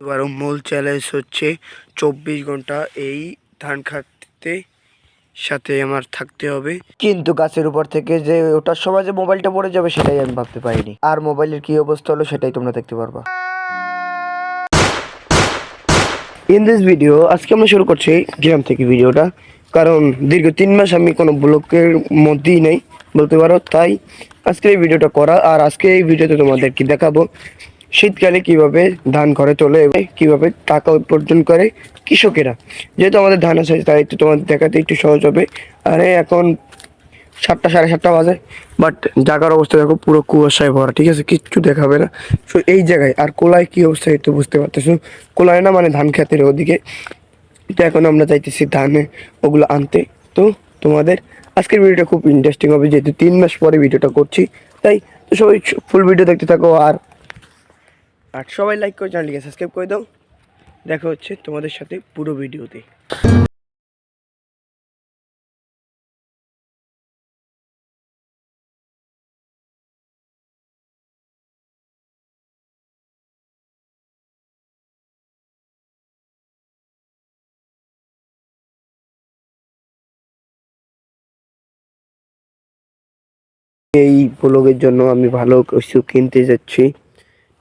এবারও মূল চ্যালেঞ্জ হচ্ছে 24 ঘন্টা এই ধান খাতে সাথে আমার থাকতে হবে। কিন্তু গাছের উপর থেকে যে ওটার সময় যে মোবাইলটা পড়ে যাবে সেটাই আমি ভাবতে পারিনি। আর মোবাইলের কি অবস্থা হলো সেটাই তোমরা দেখতে পারবা। ইন দিস ভিডিও আজকে আমরা শুরু করছি গ্রাম থেকে ভিডিওটা, কারণ দীর্ঘ 3 মাস আমি কোনো ব্লকের মধ্যেই নেই বলতে পারো, তাই আজকে এই ভিডিওটা করা। আর আজকে এই ভিডিওতে তোমাদেরকে দেখাবো শীতকালে কিভাবে ধান ঘরে তোলে এবং কিভাবে টাকা উপার্জন করে কৃষকেরা। যেহেতু আমাদের ধান আছে তাই একটু তোমাদের দেখাতে একটু সহজ হবে। আরে এখন 7টা 7:30 বাজে, বাট জায়গার অবস্থা দেখো পুরো কুয়াশায় ভরা, ঠিক আছে, কিচ্ছু দেখাবে না। সো এই জায়গায় আর কোলায় কি অবস্থা একটু বুঝতে পারতেছো। কোলায় না মানে ধান খেতের ওদিকে। তো এখন আমরা চাইতেছি ধানে ওগুলো আনতে। তো তোমাদের আজকের ভিডিওটা খুব ইন্টারেস্টিং হবে, যেহেতু 3 মাস পরে ভিডিওটা করছি। তাই তো সবাই ফুল ভিডিও দেখতে থাকো, আর সবাই লাইক করে চ্যানেলটিকে সাবস্ক্রাইব করে দাও। দেখা হচ্ছে তোমাদের সাথে পুরো ভিডিওতে। এই ব্লগের জন্য আমি ভালো কিছু কিনতে যাচ্ছি,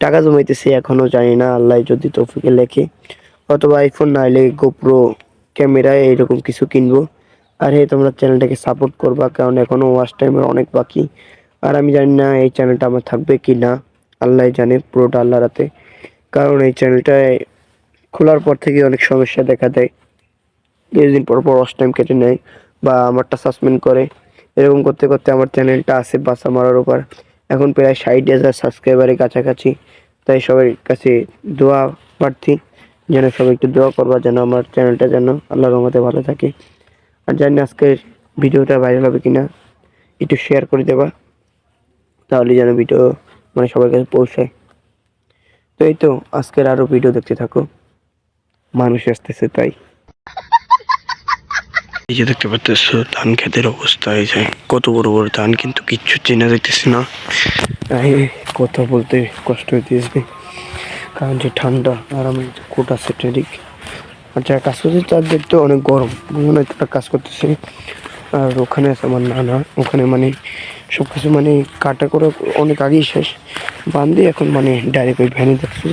টাকা জমাইতেছি, এখনো জানি না, আল্লাহ যদি তৌফিকে লেখে অথবা আইফোন না হলে গোপ্রো ক্যামেরা এরকম কিছু কিনবো। আর হ্যাঁ, তোমরা চ্যানেলটাকে সাপোর্ট করবা, কারণ এখনো ওয়াচ টাইমের অনেক বাকি। আর আমি জানি না এই চ্যানেলটা আমার থাকবে কি না, আল্লাহ জানে, পুরোটা আল্লাহর হাতে। কারণ এই চ্যানেলটায় খোলার পর থেকে অনেক সমস্যা দেখা দেয়, কিছুদিন পর পর ওয়াচ টাইম কেটে নেয় বা আমারটা সাসপেন্ড করে। এরকম করতে করতে আমার চ্যানেলটা আছে বাসা মারার উপর। এখন প্রায় 60,000 সাবস্ক্রাইবারের কাছাকাছি। তাই সবার কাছে দোয়া প্রার্থী, যেন সবাই একটু দোয়া করবা যেন আমার চ্যানেলটা যেন আল্লাহর রহমতে ভালো থাকে। আর জানি আজকের ভিডিওটা ভাইরাল হবে কিনা, একটু শেয়ার করে দেবা, তাহলে যেন ভিডিও মানে সবার কাছে পৌঁছায়। তো এই তো আজকের আরও ভিডিও দেখতে থাকো, মানুষ আসতেছে তাই। এই যে দেখতে পাচ্ছ ধান ক্ষেতের অবস্থা, এই যে কত বড় বড় ধান, কিন্তু কিচ্ছু চেনা যাইতেছে না। কথা বলতে কষ্ট হইতেছে, কারণ যে ঠান্ডা, আর আমি কোট আছে ট্রেডিক, আর যারা কাজ করছে তাদের তো অনেক গরম, মনে হয় তারা কাজ করতেছে। আর ওখানে আছে আমার নানা, ওখানে মানে সব কিছু মানে কাটা করে অনেক আগেই শেষ, বান্ধে এখন মানে ডাইরেক্ট ওই ভ্যানে যাচ্ছে,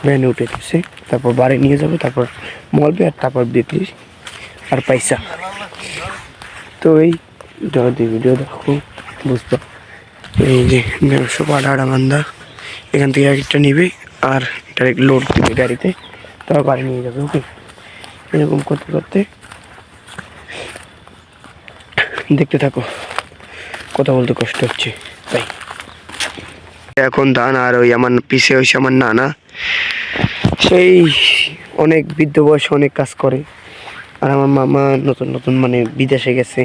ভ্যানে উঠে গেছে, তারপর বাড়ি নিয়ে যাবো, তারপর মলবে, আর তারপর বিক্রি আর পয়সা। তো এই যদি ভিডিও দেখো বুঝবা। এই যে 150 এখান থেকে একটা নিবে আর ডাইরেক্ট লোড দিবে গাড়িতে, তারপর বাড়ি নিয়ে যাবে। ওকে, এরকম করতে করতে দেখতে থাকো, কথা বলতে কষ্ট হচ্ছে তাই। এখন ধান, আর ওই আমার পিছে হয়েছে আমার নানা, সেই অনেক বৃদ্ধ বয়সে অনেক কাজ করে। আর আমার মামা নতুন নতুন মানে বিদেশে গেছে।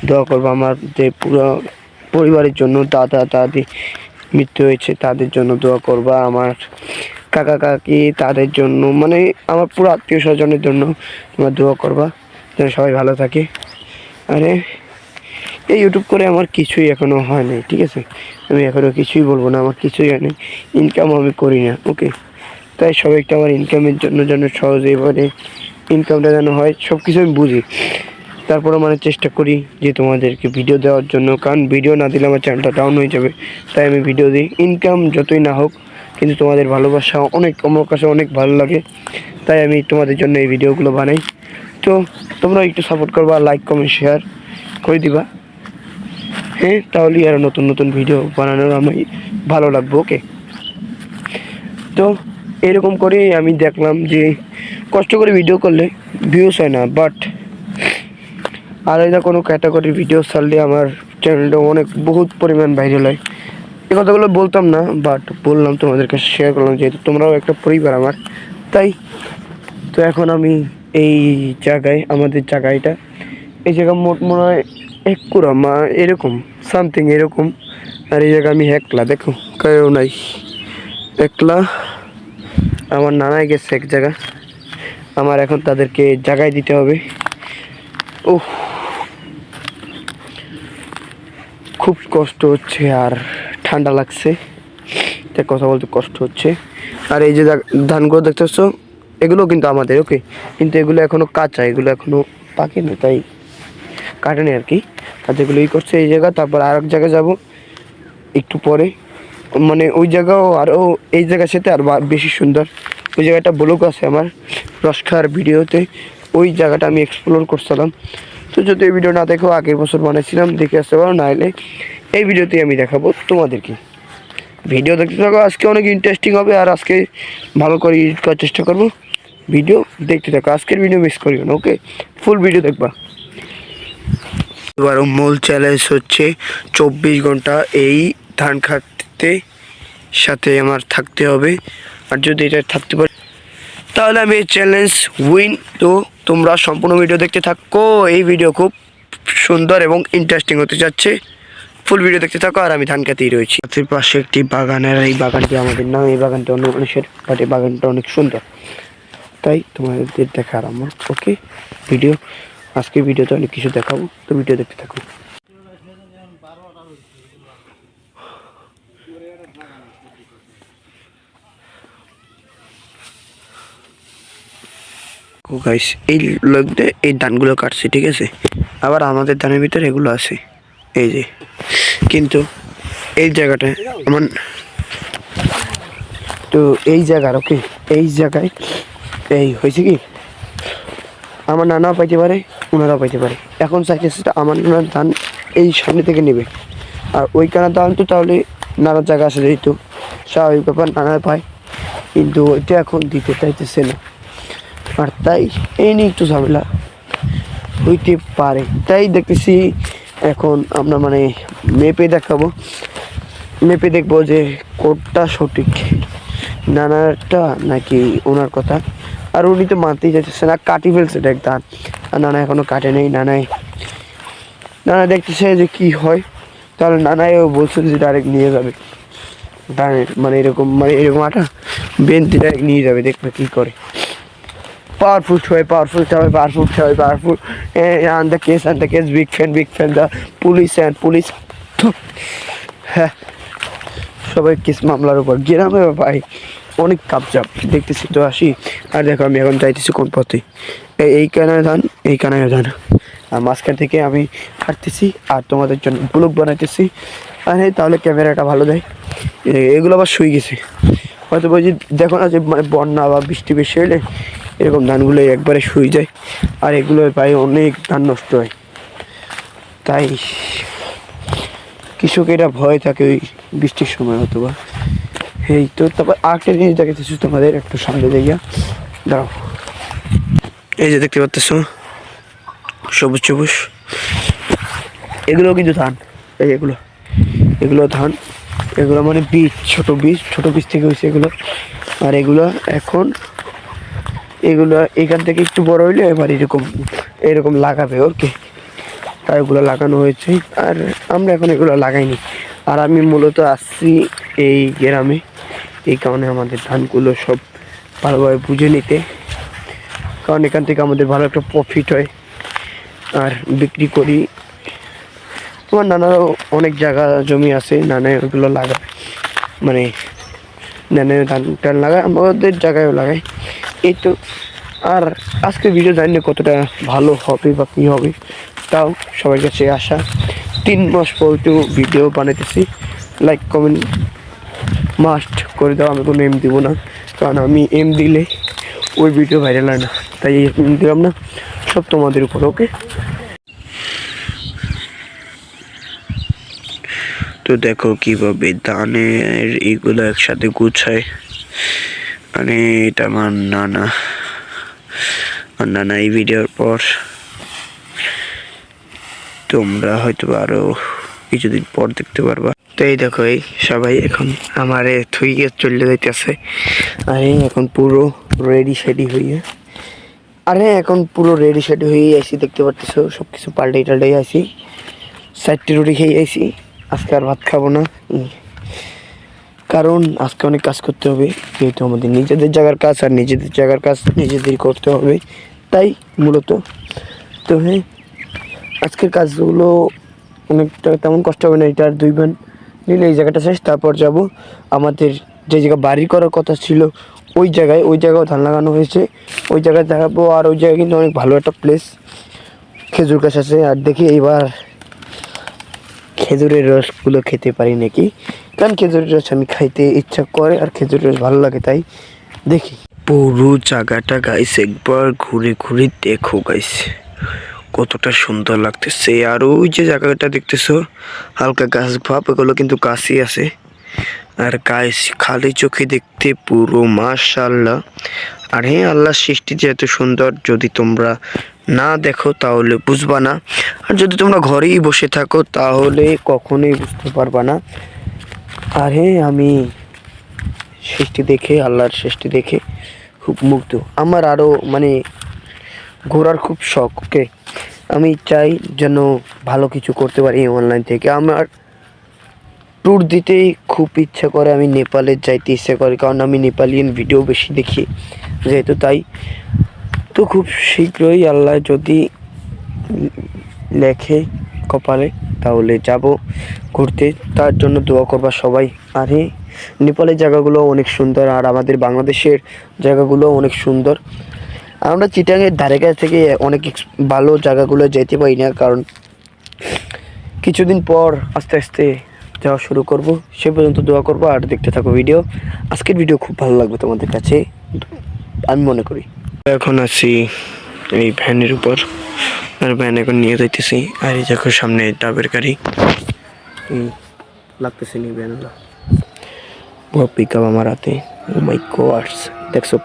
দোয়া করবো আমার যে পুরো পরিবারের জন্য, দাদা দাদি মৃত্যু হয়েছে তাদের জন্য দোয়া করবা, আমার কাকা কাকি তাদের জন্য, মানে আমার পুরো আত্মীয় স্বজনের জন্য তোমরা দোয়া করবা যেন সবাই ভালো থাকে। আরে এই ইউটিউব করে আমার কিছুই এখনও হয় নাই, ঠিক আছে, আমি এখনও কিছুই বলবো না, আমার কিছুই হয় নাই, ইনকাম আমি করি না। ওকে, তাই সবাই একটু আমার ইনকামের জন্য যেন সহজেই মানে ইনকামটা যেন হয়, সব কিছু আমি বুঝি, তারপরে মানে চেষ্টা করি যে তোমাদেরকে ভিডিও দেওয়ার জন্য, কারণ ভিডিও না দিলে আমার চ্যানেলটা ডাউন হয়ে যাবে। তাই আমি ভিডিও দিই, ইনকাম যতই না হোক, কিন্তু তোমাদের ভালোবাসা অনেক আমার কাছে অনেক ভালো লাগে, তাই আমি তোমাদের জন্য এই ভিডিওগুলো বানাই। তো তোমরা একটু সাপোর্ট করবা, লাইক কমেন্ট শেয়ার করে দিবা, হ্যাঁ, তাহলেই আরও নতুন নতুন ভিডিও বানানোর আমি ভালো লাগবে। ওকে, তো এরকম করে আমি দেখলাম যে কষ্ট করে ভিডিও করলে ভিউস হয় না, বাট আলাদা কোনো ক্যাটাগরির ভিডিও ছাড়লে আমার চ্যানেলটা অনেক বহুত পরিমাণ ভাইরাল হয়। এই কথাগুলো বলতাম না, বাট বললাম, তোমাদের কাছে শেয়ার করলাম, যেহেতু তোমরাও একটা পরিবার আমার, তাই। তো এখন আমি এই জায়গায়, আমাদের জায়গাটা, এই জায়গা মোট মনে হয় 1 কুড়া মা এরকম সামথিং এরকম। আর এই জায়গা আমি একলা, দেখো কেউ নাই, একলা। আমার নানাই গেছে এক জায়গা, আমার এখন তাদেরকে জায়গায় দিতে হবে। ওহ, খুব কষ্ট হচ্ছে আর ঠান্ডা লাগছে, তাই কথা বলতে কষ্ট হচ্ছে। আর এই যে ধানগুলো দেখতেছ এগুলো কিন্তু আমাদের, ওকে, কিন্তু এগুলো এখনো কাঁচা, এগুলো এখনো পাকেনি, তাই কাটেনি আর কি। আর যেগুলো ই করছে এই জায়গা, তারপর আর এক জায়গায় যাবো একটু পরে, মানে ওই জায়গাও আরও এই জায়গার সাথে আর বেশি সুন্দর। ওই জায়গাটা ব্লগ আছে আমার রস খাওয়ার ভিডিওতে, ওই জায়গাটা আমি এক্সপ্লোর করছিলাম। তো যদি এই ভিডিও না দেখো, আগের বছর বানাইছিলাম, দেখে আসতে পারো, নাহলে এই ভিডিওতেই আমি দেখাবো তোমাদেরকে। ভিডিও দেখতে থাকো, আজকে অনেক ইন্টারেস্টিং হবে, আর আজকে ভালো করে এডিট করার চেষ্টা করবো। ভিডিও দেখতে থাকো, আজকের ভিডিও মিস করিও না, ওকে, ফুল ভিডিও দেখবা। এবার মূল চ্যালেঞ্জ হচ্ছে 24 ঘন্টা এই ধান খাতে সাথে আমার থাকতে হবে। আর যদি এটা থাকতে পারে তাহলে আমি এই চ্যালেঞ্জ উইন। তো তোমরা সম্পূর্ণ ভিডিও দেখতে থাকো, এই ভিডিও খুব সুন্দর এবং ইন্টারেস্টিং হতে যাচ্ছে। ফুল ভিডিও দেখতে থাকো, আর আমি ধান খেতেই রয়েছি। হাতের পাশে একটি বাগানের, এই বাগানটি আমাদের না, এই বাগানটা অন্য মানুষের, বাট এই বাগানটা অনেক সুন্দর, তাই তোমাদের দেখার আমার, ওকে। ভিডিও আজকে ভিডিওতে অনেক কিছু দেখাবো, তো ভিডিও দেখতে থাকো। গাইস এই লোকদের এই ধানগুলো কাটছে, ঠিক আছে, আবার আমাদের ধানের ভিতরে এগুলো আছে, এই যে, কিন্তু এই জায়গাটা আমার, তো এই জায়গার, ওকে, এই জায়গায় এই হয়েছে কি, আমার নানাও পাইতে পারে, ওনারাও পাইতে পারে। এখন চাইতেছে আমার নানার ধান এই সামনে থেকে নেবে, আর ওইখানে ধান তো তাহলে নানার জায়গা আছে, যেহেতু স্বাভাবিক ব্যাপার, নানা পায়, কিন্তু ওইটা এখন দিতে চাইতেছে না, আর তাই এই নিয়ে একটু ঝামেলা হইতে পারে। তাই দেখতেছি এখন আমরা মানে মেপে দেখাবো, মেপে দেখবো যে কোনটা সঠিক, নানারটা নাকি ওনার কথা। আর উনি তো মানতেই যাচ্ছে না, কাটি ফেলছে দেখ ধান, আর নানা এখনো কাটে নেই। নানা দেখতেছে যে কি হয়, তাহলে নানাইও বলছে যে ডাইরেক্ট নিয়ে যাবে ধানের, মানে এরকম আটা বেন্তি ডাইরেক্ট নিয়ে যাবে, দেখবে কি করে। Powerful choice, powerful choice, powerful choice, powerful. And the case, big fan, the police. হ্যাঁ, সবাই কেস মামলার উপর, গ্রামে ভাই অনেক কাপচাপ দেখতেছি। তো আসি, আর দেখো আমি এখন যাইতেছি কোন পথে, এই কানায় ধান, এই কানায় ধান, আর মাঝখান থেকে আমি হাঁটতেছি আর তোমাদের জন্য ব্লগ বানাইতেছি। আর এই তাহলে ক্যামেরাটা ভালো দেয়। এগুলো আবার শুয়ে গেছে, হয়তো বলছি দেখো না যে মানে বন্যা বা বৃষ্টি বেশি হলে এরকম ধানগুলো একবারে শুয়ে যায়, আর এগুলো প্রায় অনেক ধান নষ্ট হয়। তাই কৃষকেরা ভয় থাকে ওই বৃষ্টির সময়, হয়তো বা। এই তো তারপর আরেকটা জিনিস দেখাতেছি তোমাদের, একটু সামনে যাইয়া দাঁড়াও। এই যে দেখতে পাচ্ছ সবুজ সবুজ, এগুলো কিন্তু ধান, এই এগুলো ধান, এগুলো মানে বীজ, ছোট বীজ থেকে হয়েছে এগুলো। আর এগুলো এখন এখান থেকে একটু বড় হইলে এবার এরকম লাগাবে, ওকে। তাই এগুলো লাগানো হয়েছে, আর আমরা এখন এগুলো লাগাইনি। আর আমি মূলত আসছি এই গ্রামে, এই কারণে আমাদের ধানগুলো সব ভালোভাবে বুঝে নিতে, কারণ এখান থেকে আমাদের ভালো একটা প্রফিট হয়, আর বিক্রি করি। তোমার নানারও অনেক জায়গা জমি আছে, নানা ওগুলো লাগায়, মানে নানা ধান টান লাগায়, আমাদের জায়গায়ও লাগায়। এই তো, আর আজকে ভিডিও জানি না কতটা ভালো হবে বা কী হবে, তাও সবার কাছে আসা 3 মাস পর একটু ভিডিও বানাইতেছি। লাইক কমেন্ট মাস্ট করে দাও, আমি কোনো এম দিব না, কারণ আমি এম দিলে ওই ভিডিও ভাইরাল হয় না, তাই এম দিলাম না, সব তোমাদের উপর, ওকে। তো দেখো কিভাবে ধানের এইগুলো একসাথে গুছায়, মানে এটা আমার নানা এই ভিডিওর পর তোমরা হয়তো আরো কিছুদিন পর দেখতে পারবা। তো এই দেখো এই সবাই এখন আমারে থুইয়ে চলে যাইতেছে, আর এখন পুরো রেডি হয়ে আইসি, দেখতে পারতেছো সবকিছু পাল্টাই আইসি। 4টি রুটি খেয়ে আইসি, আজকে আর ভাত খাবো না, কারণ আজকে অনেক কাজ করতে হবে, যেহেতু আমাদের নিজেদের জায়গার কাজ, আর নিজেদের জায়গার কাজ নিজেদের করতে হবে, তাই মূলত। তো হ্যাঁ, আজকের কাজগুলো অনেকটা তেমন কষ্ট হবে না, এটা আর 2 বার নিলে এই জায়গাটা শেষ। তারপর যাব আমাদের যে জায়গা বাড়ি করার কথা ছিল ওই জায়গাও ধান লাগানো হয়েছে, ওই জায়গায় দেখাবো। আর ওই জায়গায় কিন্তু অনেক ভালো একটা প্লেস, খেজুর গাছ আছে। আর দেখি এইবার খেজুরের রসগুলো খেতে পারি নাকি, কারণ খেজুরের রস আমি খাইতে ইচ্ছা করে আর খেজুরের রস ভালো লাগে, তাই দেখি। পুরো জায়গাটা গাইস একবার ঘুরে ঘুরে দেখো গাইস, কতটা সুন্দর লাগতেছে। আর ওই যে জায়গাটা দেখতেছো হালকা গাছ ভাব, এগুলো কিন্তু গাছই আছে। আর গাইস খালি চোখে দেখতে পুরো মাশাআল্লাহ। আর হ্যাঁ, আল্লাহর সৃষ্টি যে এত সুন্দর, যদি তোমরা না দেখো তাহলে বুঝবা না। আর যদি তোমরা ঘরেই বসে থাকো তাহলে কখনোই বুঝতে পারবা না। আর হ্যাঁ, আমি আল্লাহর সৃষ্টি দেখে খুব মুগ্ধ। আমার আরও মানে ঘোরার খুব শখ, ওকে। আমি চাই যেন ভালো কিছু করতে পারি অনলাইন থেকে। আমার ট্যুর দিতেই খুব ইচ্ছা করে, আমি নেপালে যাইতে ইচ্ছা করে, কারণ আমি নেপালিয়ান ভিডিও বেশি দেখি যেহেতু, তাই। তো খুব শীঘ্রই আল্লাহ যদি লেখে কপালে তাহলে যাব ঘুরতে, তার জন্য দোয়া করবা সবাই। আর হ্যাঁ, নেপালের জায়গাগুলো অনেক সুন্দর, আর আমাদের বাংলাদেশের জায়গাগুলো অনেক সুন্দর। আমরা চিটাংয়ের ধারে কাছ থেকে অনেক ভালো জায়গাগুলো যেতে পারি না, কারণ কিছুদিন পর আস্তে আস্তে যাওয়া শুরু করব। সে পর্যন্ত দোয়া করবো আর দেখতে থাকো ভিডিও। আজকের ভিডিও খুব ভালো লাগবে তোমাদের কাছে, আমি মনে করি। এখন আছি এই ভ্যানের উপর, আর ভ্যান এখন নিয়ে যাইতেছি। আর এই দেখো সামনে ডাবের গাড়ি, লাগতেছে নি ভ্যানগুলো, পিক আপ আমার হাতে। ও মাই গড, দেখছো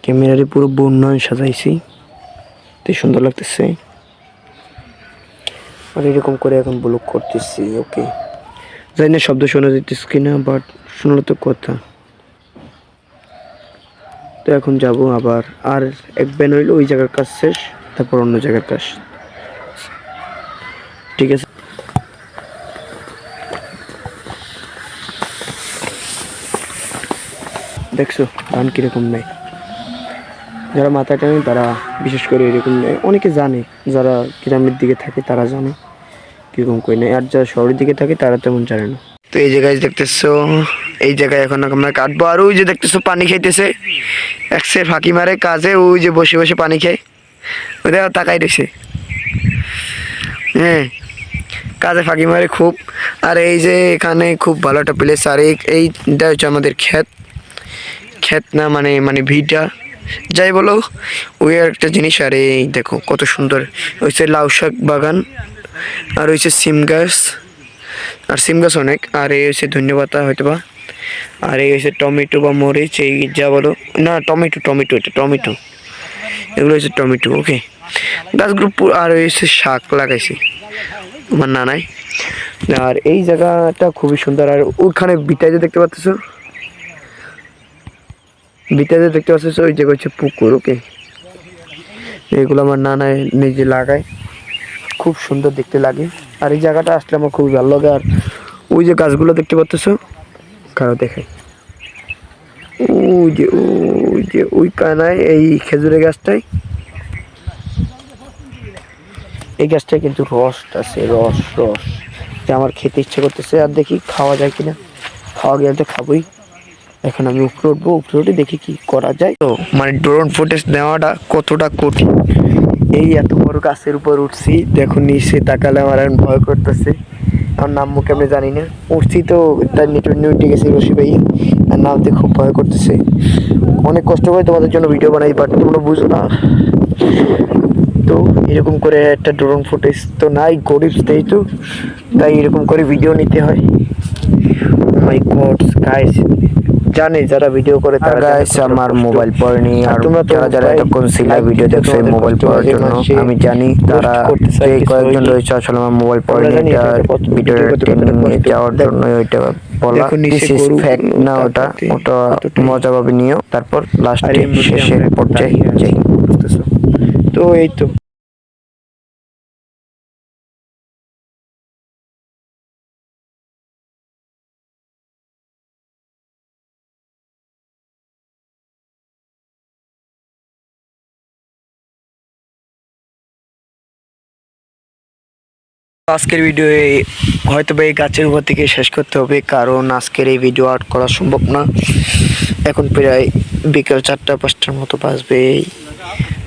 ক্যামেরারে পুরো বন্যায় সাজাইছি, তো সুন্দর লাগতেছে। আর এরকম করে এখন ব্লগ করতেছি, ওকে। জানি না শব্দ শোনা যেতেছে কিনা, বাট শুনলো তো কথা। তো এখন যাব আবার, আর এক ব্যান হইলো ওই জায়গার কাজ শেষ, তারপর অন্য জায়গার কাজ, ঠিক আছে। দেখছো ধান কিরকম নেয়, যারা মাথা টানে তারা বিশেষ করে এরকম নেয়। অনেকে জানে, যারা গ্রামের দিকে থাকে তারা জানে কিরকম করে নেয়, আর যারা শহরের দিকে থাকে তারা তেমন জানে না। তো এই জায়গায় দেখতেছো, এই জায়গায় এখন আমরা কাটবো। আর ওই যে দেখতেছো পানি খাইতেছে, একসের ফাঁকি মারে কাজে, ওই যে বসে বসে পানি খায়, ওই দেখা তাকাই রয়েছে। হ্যাঁ, কাজে ফাঁকি মারে খুব। আর এই যে এখানে খুব ভালো একটা প্লেস। আর এইটা হচ্ছে আমাদের ক্ষেত না, মানে মানে ভিটা যাই বলো, ওই একটা জিনিস। আর এই দেখো কত সুন্দর হয়েছে লাউ শাক বাগান, আর হয়েছে সিম গাছ, আর সিম গাছ অনেক। আর এই হচ্ছে ধন্যবাদ হয়তো বা। আর এই হচ্ছে টমেটো বা মরিচ, এই যা বলো না, টমেটো এটা টমেটো, এগুলো হচ্ছে টমেটো, ওকে। গাছগুলো আর হচ্ছে শাক লাগাইছি আমার নানাই। আর এই জায়গাটা খুবই সুন্দর। আর ওখানে বিটাই যে দেখতে পাচ্ছ, ওই জায়গা হচ্ছে পুকুর, ওকে। এগুলো আমার নানাই নিজে লাগায়, খুব সুন্দর দেখতে লাগে। আর এই জায়গাটা আসলে আমার খুবই ভালো লাগে। আর ওই যে গাছগুলো দেখতে পাচ্ছ, কারো দেখাই, ওই কানায় এই খেজুরের গাছটাই, এই গাছটায় কিন্তু রস আছে, রস যে আমার খেতে ইচ্ছে করতেছে। আর দেখি খাওয়া যায় কিনা, খাওয়া গেলে তো খাবোই। এখন আমি উপরে উঠে দেখি কি করা যায়। তো মানে ড্রোন ফুটেজ নেওয়াটা কতটা কঠিন, এই এত বড় গাছের উপর উঠছি, দেখুন নিচে তাকালে আমার এখন ভয় করতেছে। আমার নাম মুখে আমি জানি না, উঠছি তো তার নেটওয়ার্ক উঠে গেছে রশি ভাই, আর নামতে খুব ভয় করতেছে। অনেক কষ্ট করে তোমাদের জন্য ভিডিও বানাই, বাট তোমরা বুঝো না। তো এরকম করে একটা ড্রোন ফুটেজ তো নাই, গরিব তাই তো, তাই এরকম করে ভিডিও নিতে হয়। মাই গড গাইস, জানে যারা ভিডিও করে তারা গাইস আমার মোবাইল পড়েনি। আর তোমরা যারা যারা এতক্ষণ সিলা ভিডিও দেখছো মোবাইল পড়ার জন্য, আমি জানি তারা যে কয়েকজন রয়েছে আসলে আমার মোবাইল পড়েনি, এটা ভিডিওর ট্রেনিং নিয়ে যাওয়ার জন্য ওইটা বলা। দিস ইজ ফ্যাক্ট না, ওটা মজা ভাবে নিও, তারপর লাস্টে শেষের পর্যায়ে যাই। তো এই তো আজকের ভিডিও হয়তো বা এই গাছের উপর থেকে শেষ করতে হবে, কারণ আজকের এই ভিডিও আর্ট করা সম্ভব না। এখন প্রায় বিকেল 4টা-5টার মতো বাজবে।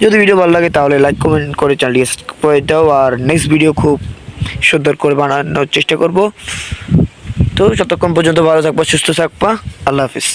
যদি ভিডিও ভালো লাগে তাহলে লাইক কমেন্ট করে চ্যানেলটি সাবস্ক্রাইব করে দাও, আর নেক্সট ভিডিও খুব সুন্দর করে বানানোর চেষ্টা করব। তো ততক্ষণ পর্যন্ত ভালো থাকবা, সুস্থ থাকবা। আল্লাহ হাফিজ।